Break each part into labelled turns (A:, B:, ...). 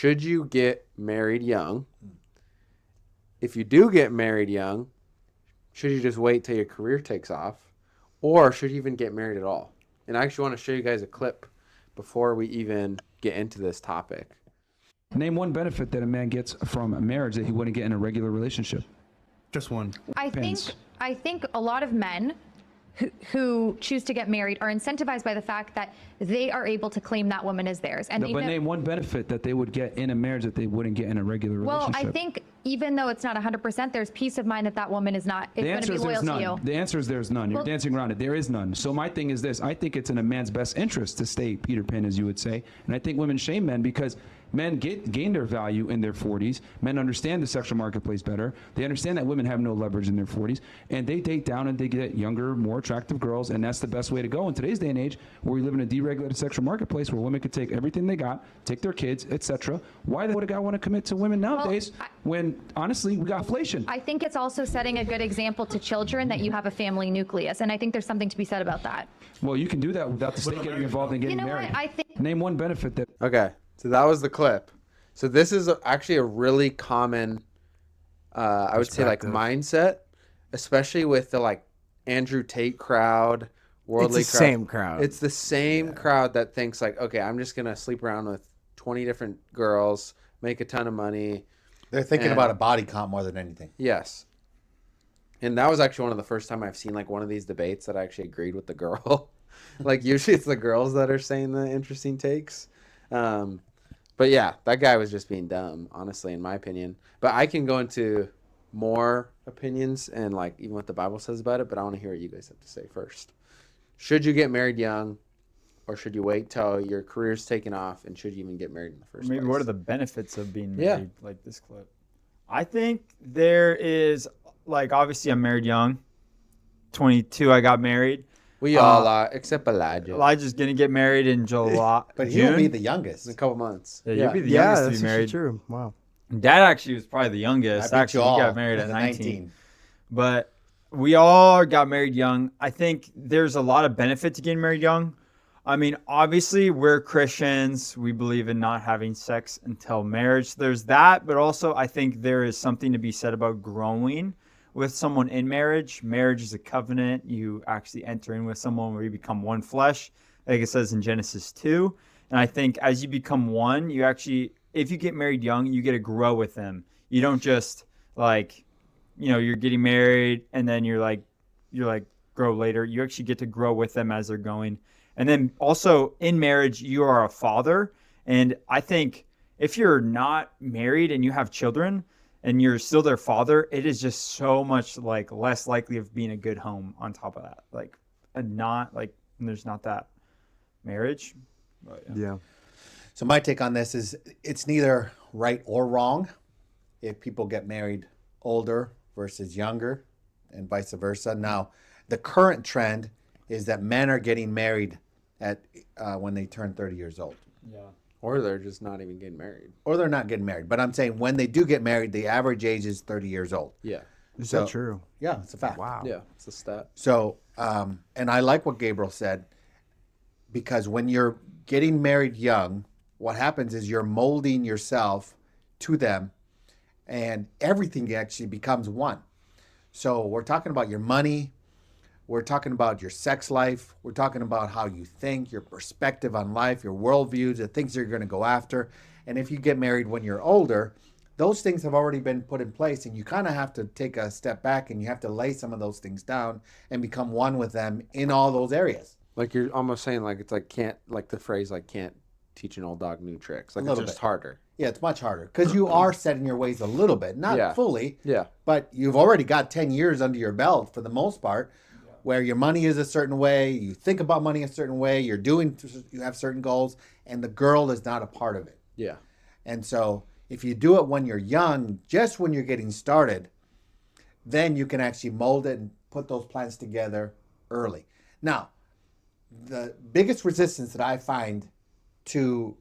A: Should you get married young? If you do get married young, should you just wait till your career takes off? Or should you even get married at all? And I actually want to show you guys a clip before we even get into this topic.
B: Name one benefit that a man gets from a marriage that he wouldn't get in a regular relationship.
C: Just one.
D: I think a lot of men who choose to get married are incentivized by the fact that they are able to claim that woman as theirs. And
B: But name one benefit that they would get in a marriage that they wouldn't get in a regular relationship.
D: Well, I think even though it's not 100%, there's peace of mind that that woman is not going to be loyal to you.
B: The answer is there's none. You're dancing around it. There is none. So my thing is this. I think it's in a man's best interest to stay Peter Pan, as you would say. And I think women shame men because men gain their value in their 40s. Men understand the sexual marketplace better. They understand that women have no leverage in their 40s. And they date down and they get younger, more attractive girls. And that's the best way to go in today's day and age where we live in a deregulated sexual marketplace where women could take everything they got, take their kids, etc. Why would a guy want to commit to women nowadays when, honestly, we got inflation?
D: I think it's also setting a good example to children that you have a family nucleus. And I think there's something to be said about that.
B: Well, you can do that without the state getting involved in getting
D: You know
B: married.
D: what? I think
B: Name one benefit that...
A: Okay, so that was the clip. So this is actually a really common, I would say, like mindset, especially with the like Andrew Tate crowd, worldly
C: It's the same crowd.
A: It's the same crowd that thinks like, okay, I'm just gonna sleep around with 20 different girls, make a ton of money.
E: They're thinking about a body count more than anything.
A: Yes. And that was actually one of the first time I've seen like one of these debates that I actually agreed with the girl. Like usually it's the girls that are saying the interesting takes. But yeah, that guy was just being dumb, honestly, in my opinion. But I can go into more opinions and like even what the Bible says about it, but I want to hear what you guys have to say first. Should you get married young or should you wait till your career's taken off and should you even get married in the first place?
F: Maybe what are the benefits of being married like this clip? I think there is, like, obviously I'm married young. 22, I got married.
A: We all are, except Elijah.
F: Elijah's going to get married in July.
E: But he'll be the youngest.
A: In a couple months.
F: Yeah, you'll be the youngest to be
C: that's
F: married.
C: true. Wow.
F: Dad actually was probably the youngest.
E: I beat
F: Actually,
E: you all
F: he got married at
E: at
F: 19. But we all got married young. I think there's a lot of benefit to getting married young. I mean, obviously, we're Christians. We believe in not having sex until marriage. There's that. But also, I think there is something to be said about growing with someone in marriage. Marriage is a covenant. You actually enter in with someone where you become one flesh, like it says in Genesis 2. And I think as you become one, you actually, if you get married young, you get to grow with them. You don't just like, you're getting married and then you're like grow later. You actually get to grow with them as they're going. And then also in marriage, you are a father. And I think if you're not married and you have children and you're still their father, it is just so much like less likely of being a good home on top of that. Like, and not like, there's not that marriage. But,
C: Yeah.
E: So my take on this is it's neither right or wrong if people get married older versus younger and vice versa. Now, the current trend is that men are getting married at when they turn 30 years old.
F: Yeah.
A: Or they're just not even getting married.
E: Or they're not getting married. But I'm saying when they do get married, the average age is 30 years old.
A: Yeah.
C: Is
E: So-
C: that true?
E: Yeah, it's a fact.
C: Wow.
A: Yeah, it's a stat.
E: So, and I like what Gabriel said, because when you're getting married young, what happens is you're molding yourself to them and everything actually becomes one. So we're talking about your money. We're talking about your sex life. We're talking about how you think, your perspective on life, your worldviews, the things you're going to go after. And if you get married when you're older, those things have already been put in place, and you kind of have to take a step back and you have to lay some of those things down and become one with them in all those areas.
A: Like you're almost saying like it's like can't, like the phrase like can't teach an old dog new tricks. Like
E: A
A: it's
E: little
A: just
E: bit.
A: harder.
E: Yeah, it's much harder because you are set in your ways a little bit, not
A: Yeah.
E: fully,
A: Yeah.
E: but you've already got 10 years under your belt for the most part, where your money is a certain way, you think about money a certain way, you have certain goals, and the girl is not a part of it.
A: Yeah.
E: And so if you do it when you're young, just when you're getting started, then you can actually mold it and put those plans together early. Now, the biggest resistance that I find to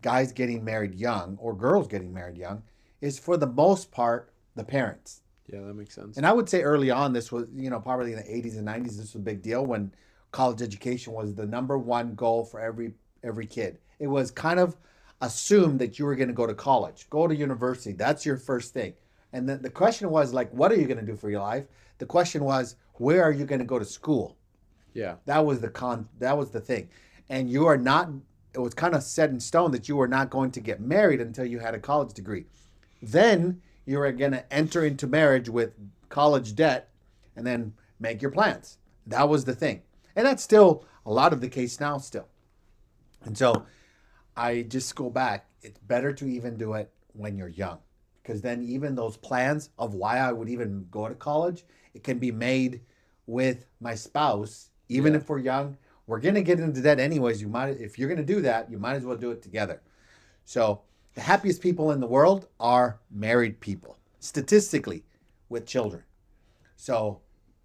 E: guys getting married young or girls getting married young is, for the most part, the parents.
A: Yeah, that makes sense.
E: And I would say early on, this was, probably in the 80s and 90s, this was a big deal when college education was the number one goal for every kid. It was kind of assumed that you were going to go to college, go to university. That's your first thing. And then the question was like, what are you going to do for your life? The question was, where are you going to go to school?
A: Yeah.
E: That was the thing. And you are not, it was kind of set in stone that you were not going to get married until you had a college degree. Then you were going to enter into marriage with college debt and then make your plans. That was the thing. And that's still a lot of the case now still. And so I just go back. It's better to even do it when you're young, because then even those plans of why I would even go to college, it can be made with my spouse. Even if we're young, we're going to get into debt anyways. If you're going to do that, you might as well do it together. So the happiest people in the world are married people, statistically, with children. So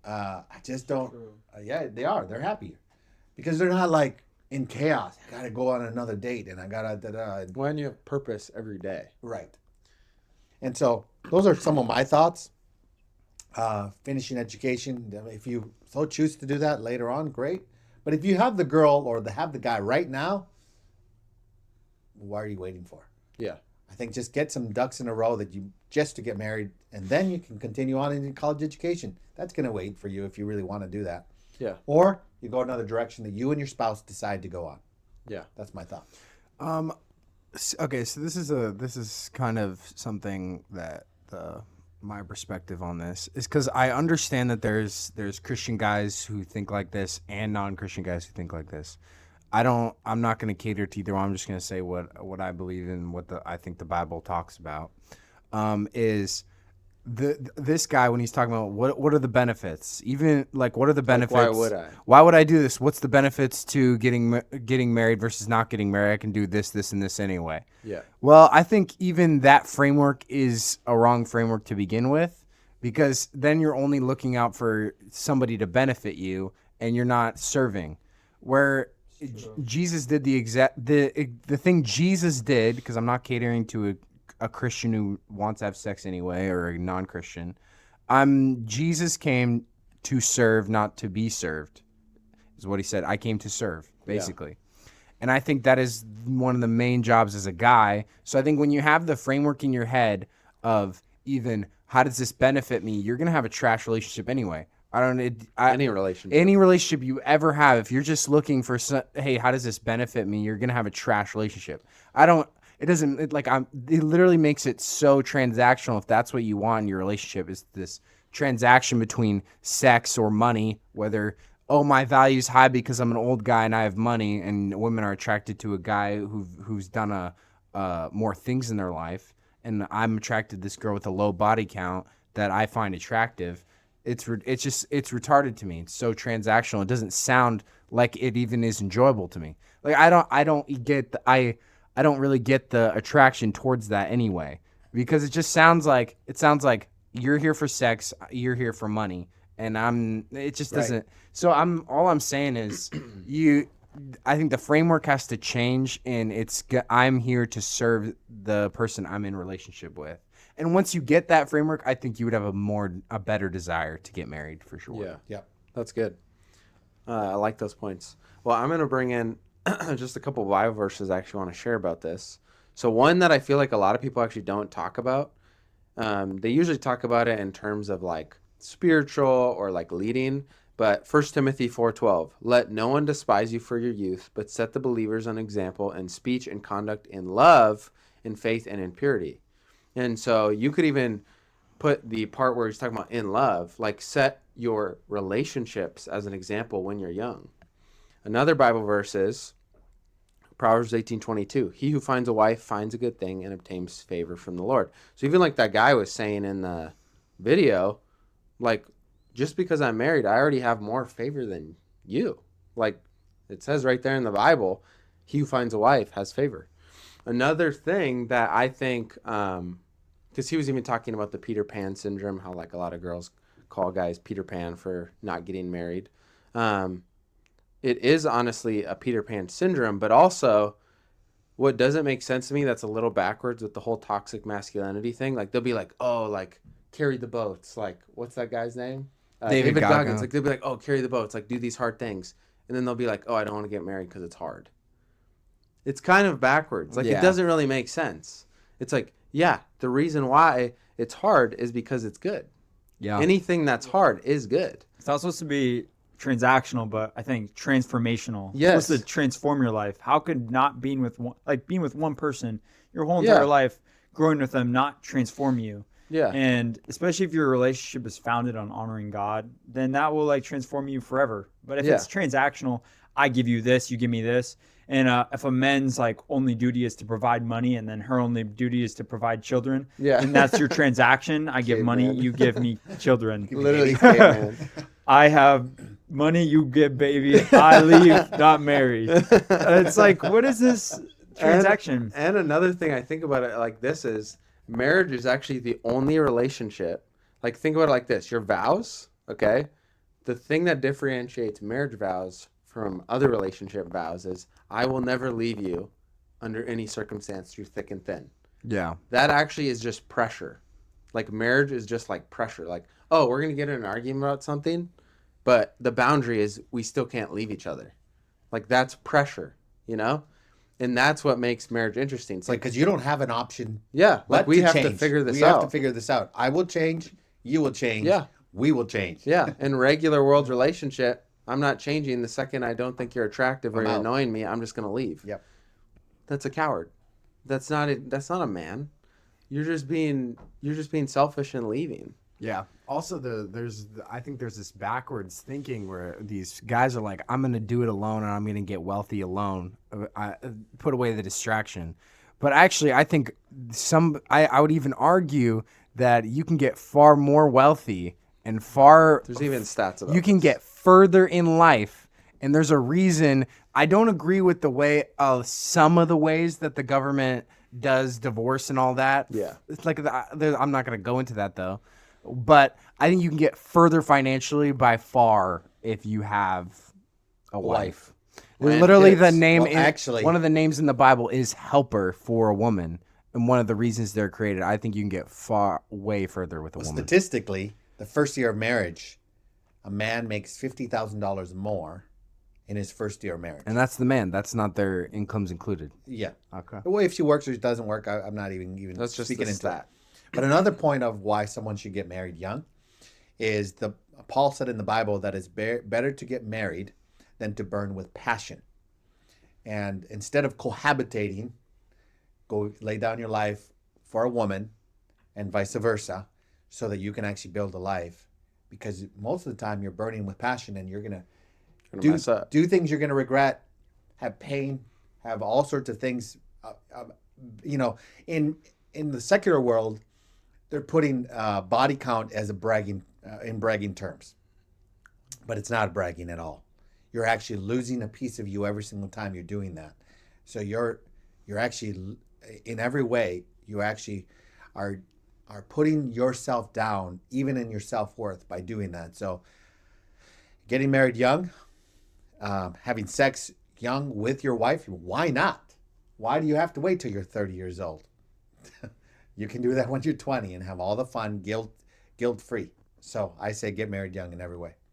E: I just don't. Yeah, they are. They're happier because they're not like in chaos. I gotta go on another date, and I gotta
A: When you have purpose every day.
E: right. And so those are some of my thoughts. Finishing education. If you so choose to do that later on, great. But if you have the girl or have the guy right now, why are you waiting for?
A: Yeah.
E: I think just get some ducks in a row just to get married, and then you can continue on in college education. That's going to wait for you if you really want to do that.
A: Yeah.
E: Or you go another direction that you and your spouse decide to go on.
A: Yeah.
E: That's my thought.
C: Okay, so this is kind of something that my perspective on this is, because I understand that there's Christian guys who think like this and non-Christian guys who think like this. I'm not going to cater to either one. I'm just going to say what I believe in, I think the Bible talks about. Is this guy, when he's talking about what are the benefits? Even like, what are the benefits?
A: why would I?
C: Why would I do this? What's the benefits to getting married versus not getting married? I can do this, and this anyway.
A: Yeah.
C: Well, I think even that framework is a wrong framework to begin with, because then you're only looking out for somebody to benefit you, and you're not serving. Where Jesus did the thing Jesus did, because I'm not catering to a Christian who wants to have sex anyway, or a non-Christian. Jesus came to serve, not to be served, is what he said. I came to serve, basically. Yeah. And I think that is one of the main jobs as a guy. So I think when you have the framework in your head of even how does this benefit me, you're going to have a trash relationship anyway. Any relationship you ever have, if you're just looking for hey, how does this benefit me, you're going to have a trash relationship. It literally makes it so transactional. If that's what you want in your relationship, is this transaction between sex or money, whether, oh, my value's high because I'm an old guy and I have money, and women are attracted to a guy who's done more things in their life, and I'm attracted to this girl with a low body count that I find attractive. It's retarded to me. It's so transactional. It doesn't sound like it even is enjoyable to me. Like I don't really get the attraction towards that anyway, because it sounds like you're here for sex, you're here for money, and it just doesn't. So all I'm saying is I think the framework has to change, and I'm here to serve the person I'm in relationship with. And once you get that framework, I think you would have a better desire to get married for sure.
A: Yeah.
E: Yeah.
A: That's good. I like those points. Well, I'm going to bring in just a couple of Bible verses I actually want to share about this. So one that I feel like a lot of people actually don't talk about, they usually talk about it in terms of like spiritual or like leading, but 1 Timothy 4:12, let no one despise you for your youth, but set the believers an example in speech and conduct, in love, in faith, and in purity. And so you could even put the part where he's talking about in love, like set your relationships as an example when you're young. Another Bible verse is Proverbs 18:22. He who finds a wife finds a good thing and obtains favor from the Lord. So even like that guy was saying in the video, like, just because I'm married, I already have more favor than you. Like it says right there in the Bible, he who finds a wife has favor. Another thing that I think, because he was even talking about the Peter Pan syndrome, how like a lot of girls call guys Peter Pan for not getting married. It is honestly a Peter Pan syndrome, but also what doesn't make sense to me, that's a little backwards with the whole toxic masculinity thing. Like they'll be like, oh, like carry the boats. Like what's that guy's name? David Goggins. Like they'll be like, oh, carry the boats. Like do these hard things. And then they'll be like, oh, I don't want to get married because it's hard. It's kind of backwards. Like,
C: Yeah.
A: it doesn't really make sense. It's like, yeah, the reason why it's hard is because it's good.
C: Yeah.
A: Anything that's hard is good.
F: It's not supposed to be transactional, but I think transformational.
A: Yes.
F: It's supposed to transform your life. How could not being with one person your whole
A: Yeah.
F: entire life, growing with them, not transform you?
A: Yeah.
F: And especially if your relationship is founded on honoring God, then that will like transform you forever. But if
A: Yeah.
F: it's transactional, I give you this, you give me this. And if a man's like only duty is to provide money and then her only duty is to provide children,
A: Yeah.
F: and that's your transaction. I give money,
A: Caveman.
F: you give me children.
A: Literally, caveman.
F: I have money, you give baby. I leave, not married. It's like, what is this transaction?
A: And another thing I think about it like this is marriage is actually the only relationship. Like, think about it like this: your vows, okay? The thing that differentiates marriage vows from other relationship vows is I will never leave you under any circumstance through thick and thin.
C: Yeah.
A: That actually is just pressure. Like, marriage is just like pressure. Like, oh, we're going to get in an argument about something, but the boundary is we still can't leave each other. Like, that's pressure, you know? And that's what makes marriage interesting. It's like,
E: Because you don't have an option.
A: yeah, like
E: but
A: we have to
E: change.
A: figure this
E: we
A: out.
E: have to figure this out. I will change. You will change.
A: Yeah.
E: We will change.
A: Yeah, in regular world relationship, I'm not changing the second I don't think you're attractive or
E: I'm
A: you're
E: out.
A: annoying me. I'm just gonna leave.
E: Yep.
A: That's a coward. That's not a man. You're just being selfish and leaving.
C: Yeah. Also, I think there's this backwards thinking where these guys are like, I'm gonna do it alone and I'm gonna get wealthy alone. I put away the distraction. But actually, I think I would even argue that you can get far more wealthy and
A: There's even stats about
C: you can get further in life, and there's a reason. I don't agree with the way some of the ways that the government does divorce and all that.
A: Yeah.
C: It's like I'm not going to go into that though, but I think you can get further financially by far if you have a wife.
E: And
C: Literally, the
E: kids.
C: name
E: Well,
C: is
E: actually-
C: one of the names in the Bible is helper for a woman, and one of the reasons they're created. I think you can get way further with a woman.
E: Statistically, the first year of marriage, a man makes $50,000 more in his first year of marriage.
C: And that's the man. That's not their incomes included.
E: Yeah.
C: Okay.
E: Well, if she works or she doesn't work, I'm not even
A: That's just
E: speaking
A: the
E: into
A: stat.
E: that. But another point of why someone should get married young is Paul said in the Bible that it's better to get married than to burn with passion. And instead of cohabitating, go lay down your life for a woman and vice versa so that you can actually build a life. Because most of the time you're burning with passion and you're going to
A: Mess up.
E: do things you're going to regret, have pain, have all sorts of things. In the secular world, they're putting body count as a bragging in bragging terms, but it's not bragging at all. You're actually losing a piece of you every single time you're doing that. So you're actually in every way you actually are putting yourself down, even in your self-worth, by doing that. So getting married young, having sex young with your wife, why not? Why do you have to wait till you're 30 years old? You can do that when you're 20 and have all the fun, guilt-free. So I say get married young in every way.